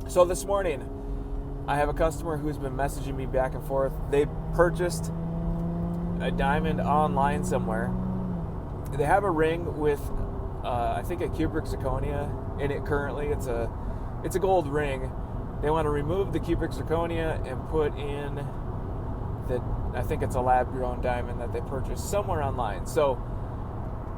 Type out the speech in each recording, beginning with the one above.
So this morning, I have a customer who's been messaging me back and forth. They purchased a diamond online somewhere. They have a ring with, I think, a cubic zirconia in it currently. It's a gold ring. They want to remove the cubic zirconia and put in the, I think it's a lab-grown diamond that they purchased somewhere online. So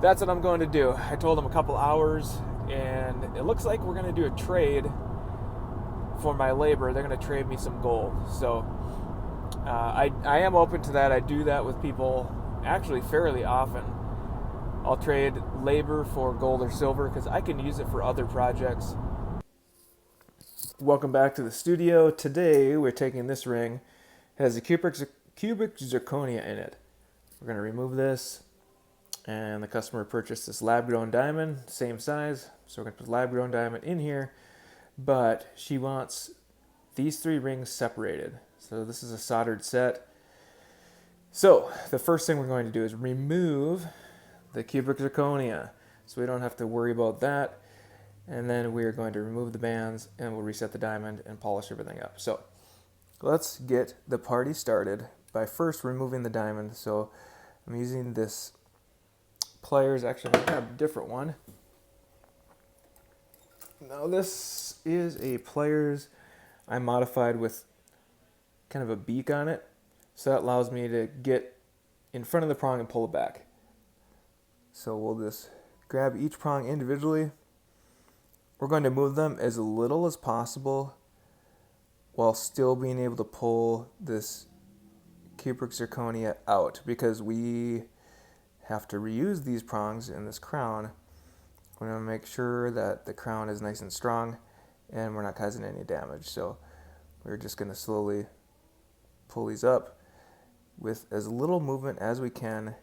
that's what I'm going to do. I told them a couple hours, and it looks like we're going to do a trade for my labor. They're going to trade me some gold. So I am open to that. I do that with people actually fairly often. I'll trade labor for gold or silver because I can use it for other projects. Welcome back to the studio. Today we're taking this ring. It has a cubic zirconia in it. We're going to remove this, and the customer purchased this lab-grown diamond, same size. So we're going to put lab-grown diamond in here, but she wants these three rings separated. So this is a soldered set. So the first thing we're going to do is remove the cubic zirconia, so we don't have to worry about that. And then we're going to remove the bands, and we'll reset the diamond and polish everything up. So let's get the party started by first removing the diamond. So I'm using this pliers. Actually, I have a different one. Now this is a pliers I modified with kind of a beak on it, so that allows me to get in front of the prong and pull it back. So we'll just grab each prong individually. We're going to move them as little as possible while still being able to pull this cubic zirconia out, because we have to reuse these prongs in this crown. We're going to make sure that the crown is nice and strong and we're not causing any damage. So we're just going to slowly pull these up with as little movement as we can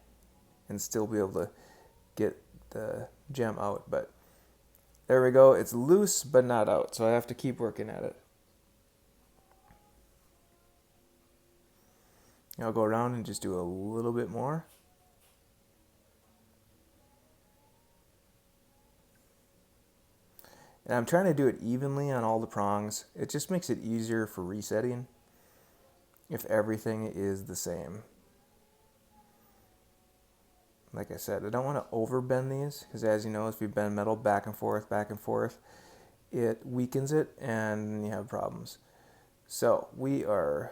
and still be able to get the gem out. But there we go. It's loose but not out, so I have to keep working at it. I'll go around and just do a little bit more. And I'm trying to do it evenly on all the prongs. It just makes it easier for resetting if everything is the same. Like I said, I don't want to overbend these, because as you know, if you bend metal back and forth, it weakens it and you have problems. So we are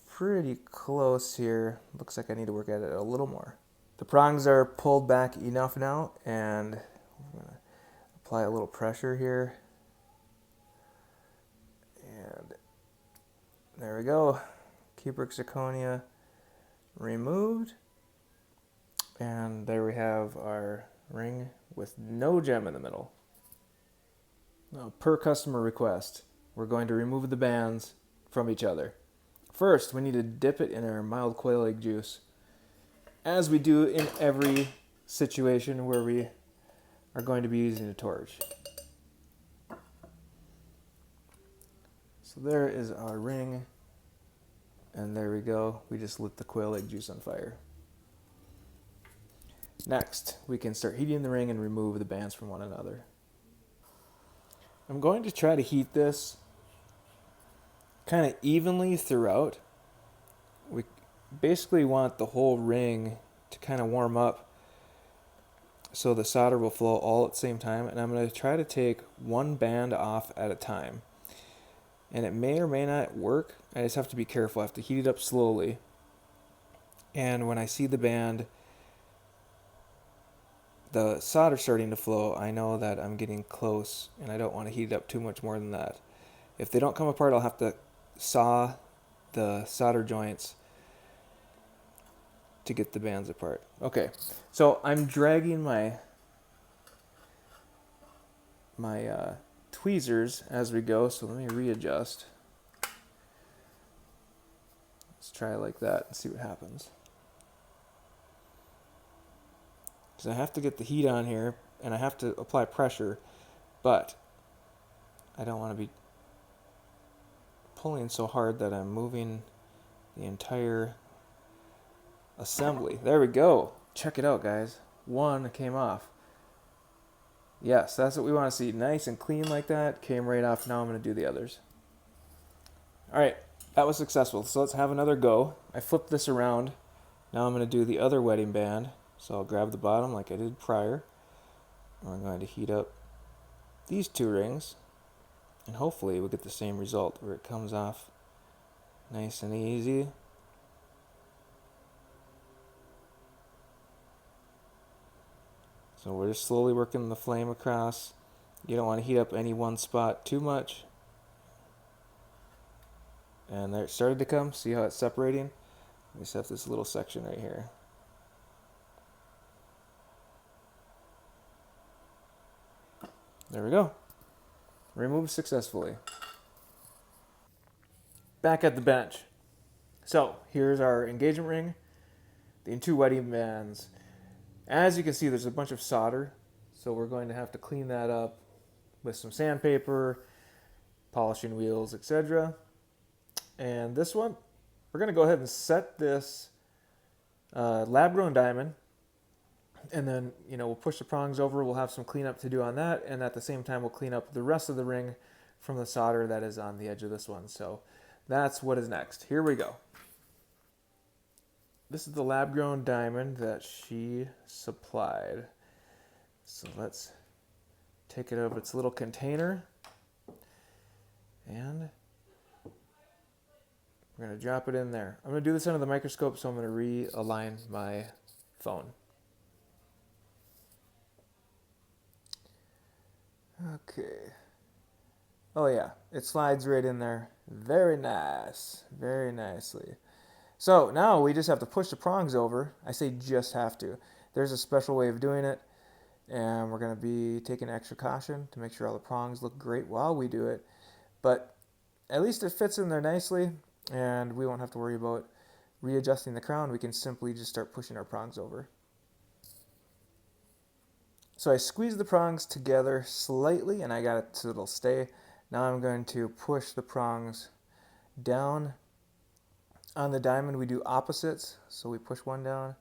pretty close here. Looks like I need to work at it a little more. The prongs are pulled back enough now, and I'm going to apply a little pressure here. And there we go. Cubic zirconia removed. And there we have our ring with no gem in the middle. Now, per customer request, we're going to remove the bands from each other. First, we need to dip it in our mild quail egg juice, as we do in every situation where we are going to be using a torch. So there is our ring, and there we go. We just lit the quail egg juice on fire. Next, we can start heating the ring and remove the bands from one another. I'm going to try to heat this kind of evenly throughout. We basically want the whole ring to kind of warm up so the solder will flow all at the same time. And I'm going to try to take one band off at a time. And it may or may not work. I just have to be careful. I have to heat it up slowly. And when I see the band, the solder starting to flow, I know that I'm getting close, and I don't want to heat it up too much more than that. If they don't come apart, I'll have to saw the solder joints to get the bands apart. Okay, so I'm dragging my tweezers as we go, so let me readjust. Let's try it like that and see what happens. Because I have to get the heat on here, and I have to apply pressure, but I don't want to be pulling so hard that I'm moving the entire assembly. There we go. Check it out, guys. One came off. Yes, that's what we want to see. Nice and clean like that. Came right off. Now I'm going to do the others. All right, that was successful. So let's have another go. I flipped this around. Now I'm going to do the other wedding band. So I'll grab the bottom like I did prior. I'm going to heat up these two rings. And hopefully we'll get the same result where it comes off nice and easy. So we're just slowly working the flame across. You don't want to heat up any one spot too much. And there it started to come. See how it's separating? We just have this little section right here. There we go. Removed successfully. Back at the bench. So here's our engagement ring, the two wedding bands. As you can see, there's a bunch of solder. So we're going to have to clean that up with some sandpaper, polishing wheels, etc. And this one, we're going to go ahead and set this lab-grown diamond. And then, we'll push the prongs over. We'll have some cleanup to do on that. And at the same time, we'll clean up the rest of the ring from the solder that is on the edge of this one. So that's what is next. Here we go. This is the lab-grown diamond that she supplied. So let's take it out of its little container. And we're going to drop it in there. I'm going to do this under the microscope, so I'm going to realign my phone. Okay. Oh yeah, it slides right in there. Very nice. Very nicely. So now we just have to push the prongs over. I say just have to. There's a special way of doing it. And we're going to be taking extra caution to make sure all the prongs look great while we do it. But at least it fits in there nicely. And we won't have to worry about readjusting the crown. We can simply just start pushing our prongs over. So I squeeze the prongs together slightly, and I got it so it'll stay. Now I'm going to push the prongs down. On the diamond, we do opposites. So we push one down,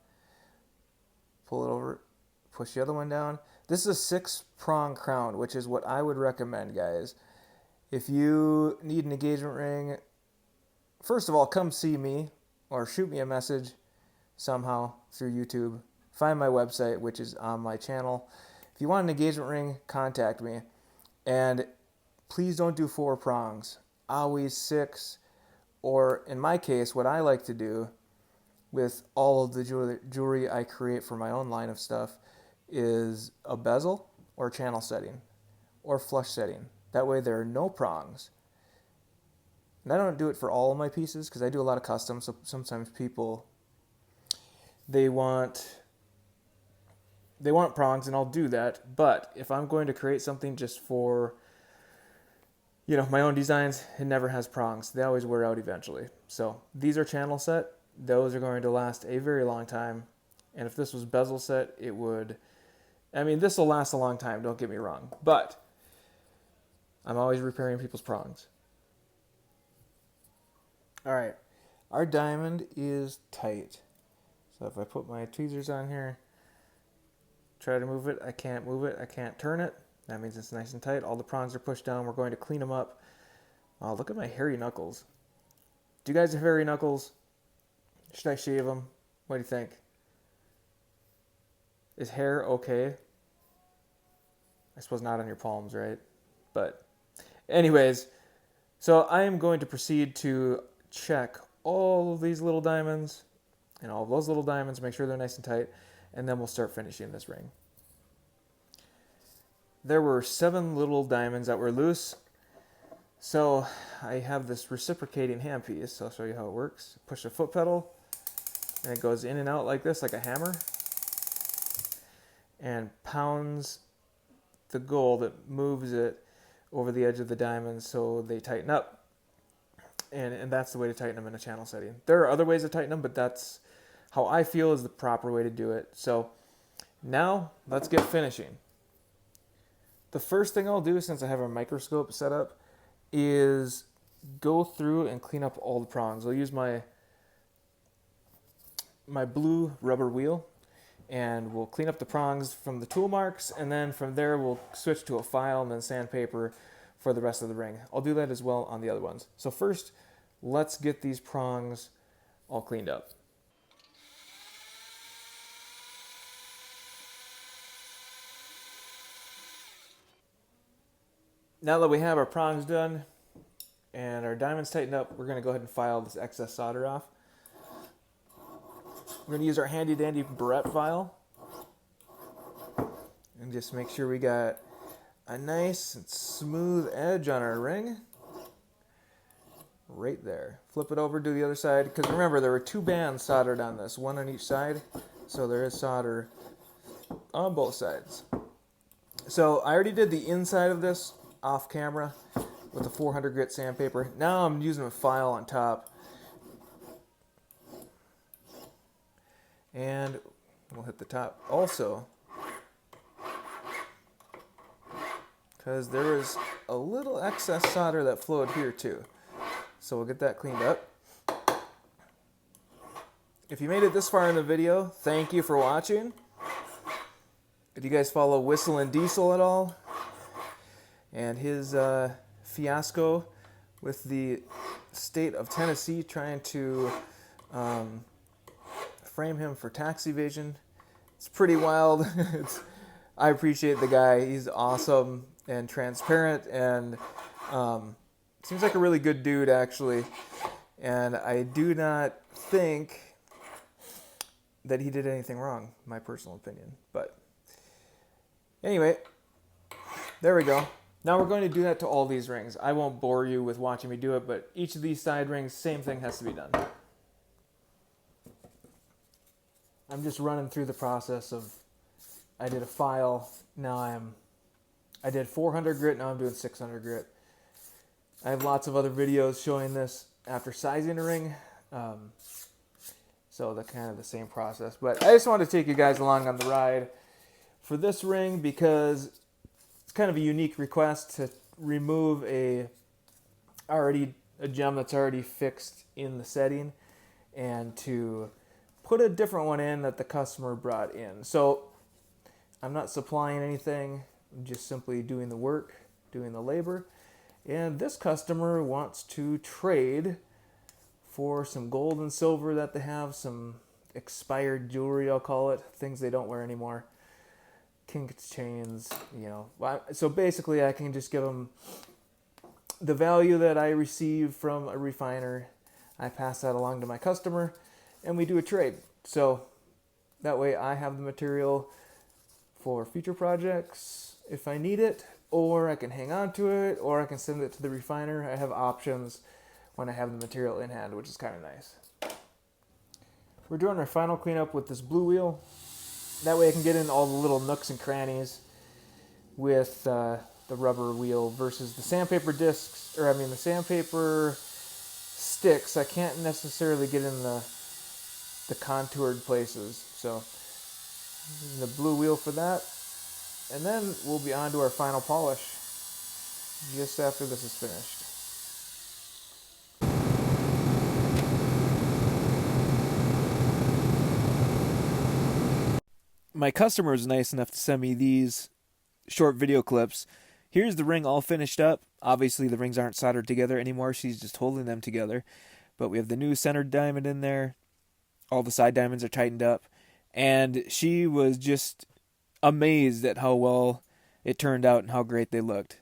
pull it over, push the other one down. This is a 6-prong crown, which is what I would recommend, guys. If you need an engagement ring, first of all, come see me or shoot me a message somehow through YouTube. Find my website, which is on my channel. If you want an engagement ring, contact me. And please don't do 4 prongs. Always 6. Or in my case, what I like to do with all of the jewelry I create for my own line of stuff is a bezel or channel setting or flush setting. That way there are no prongs. And I don't do it for all of my pieces because I do a lot of custom. So sometimes people, they want prongs, and I'll do that. But if I'm going to create something just for, my own designs, it never has prongs. They always wear out eventually. So these are channel set. Those are going to last a very long time. And if this was bezel set, it would, this will last a long time, don't get me wrong. But I'm always repairing people's prongs. All right, our diamond is tight. So if I put my tweezers on here, try to move it, I can't move it, I can't turn it. That means it's nice and tight. All the prongs are pushed down. We're going to clean them up. Oh, look at my hairy knuckles. Do you guys have hairy knuckles? Should I shave them? What do you think? Is hair okay? I suppose not on your palms, right? But anyways, so I am going to proceed to check all of these little diamonds and all of those little diamonds, make sure they're nice and tight, and then we'll start finishing this ring. There were 7 little diamonds that were loose. So I have this reciprocating handpiece. I'll show you how it works. Push the foot pedal, and it goes in and out like this, like a hammer, and pounds the gold. It moves it over the edge of the diamond so they tighten up. And that's the way to tighten them in a channel setting. There are other ways to tighten them, but that's how I feel is the proper way to do it. So now let's get finishing. The first thing I'll do, since I have a microscope set up, is go through and clean up all the prongs. I'll use my blue rubber wheel, and we'll clean up the prongs from the tool marks, and then from there we'll switch to a file and then sandpaper for the rest of the ring. I'll do that as well on the other ones. So first, let's get these prongs all cleaned up. Now that we have our prongs done and our diamonds tightened up, we're going to go ahead and file this excess solder off. We're going to use our handy dandy barrette file and just make sure we got a nice and smooth edge on our ring. Right there. Flip it over to the other side, because remember there were 2 bands soldered on this, one on each side, so there is solder on both sides. So I already did the inside of this off camera with a 400 grit sandpaper. Now I'm using a file on top, and we'll hit the top also, because there is a little excess solder that flowed here too. So we'll get that cleaned up. If you made it this far in the video, thank you for watching. Did you guys follow Whistle and Diesel at all? And his fiasco with the state of Tennessee trying to frame him for tax evasion. It's pretty wild. I appreciate the guy. He's awesome and transparent, and seems like a really good dude, actually. And I do not think that he did anything wrong, my personal opinion. But anyway, there we go. Now we're going to do that to all these rings. I won't bore you with watching me do it, but each of these side rings, same thing has to be done. I'm just running through the process of, I did a file, now I did 400 grit, now I'm doing 600 grit. I have lots of other videos showing this after sizing a ring, so that's kind of the same process. But I just wanted to take you guys along on the ride for this ring, because it's kind of a unique request to remove a gem that's already fixed in the setting and to put a different one in that the customer brought in. So I'm not supplying anything, I'm just simply doing the work, doing the labor. And this customer wants to trade for some gold and silver that they have, some expired jewelry, I'll call it, things they don't wear anymore. Kink chains, you know. So basically I can just give them the value that I receive from a refiner. I pass that along to my customer and we do a trade. So that way I have the material for future projects if I need it, or I can hang on to it, or I can send it to the refiner. I have options when I have the material in hand, which is kind of nice. We're doing our final cleanup with this blue wheel. That way I can get in all the little nooks and crannies with the rubber wheel versus the sandpaper discs, the sandpaper sticks. I can't necessarily get in the contoured places. So the blue wheel for that. And then we'll be on to our final polish just after this is finished. My customer was nice enough to send me these short video clips. Here's the ring all finished up. Obviously the rings aren't soldered together anymore. She's just holding them together. But we have the new center diamond in there. All the side diamonds are tightened up. And she was just amazed at how well it turned out and how great they looked.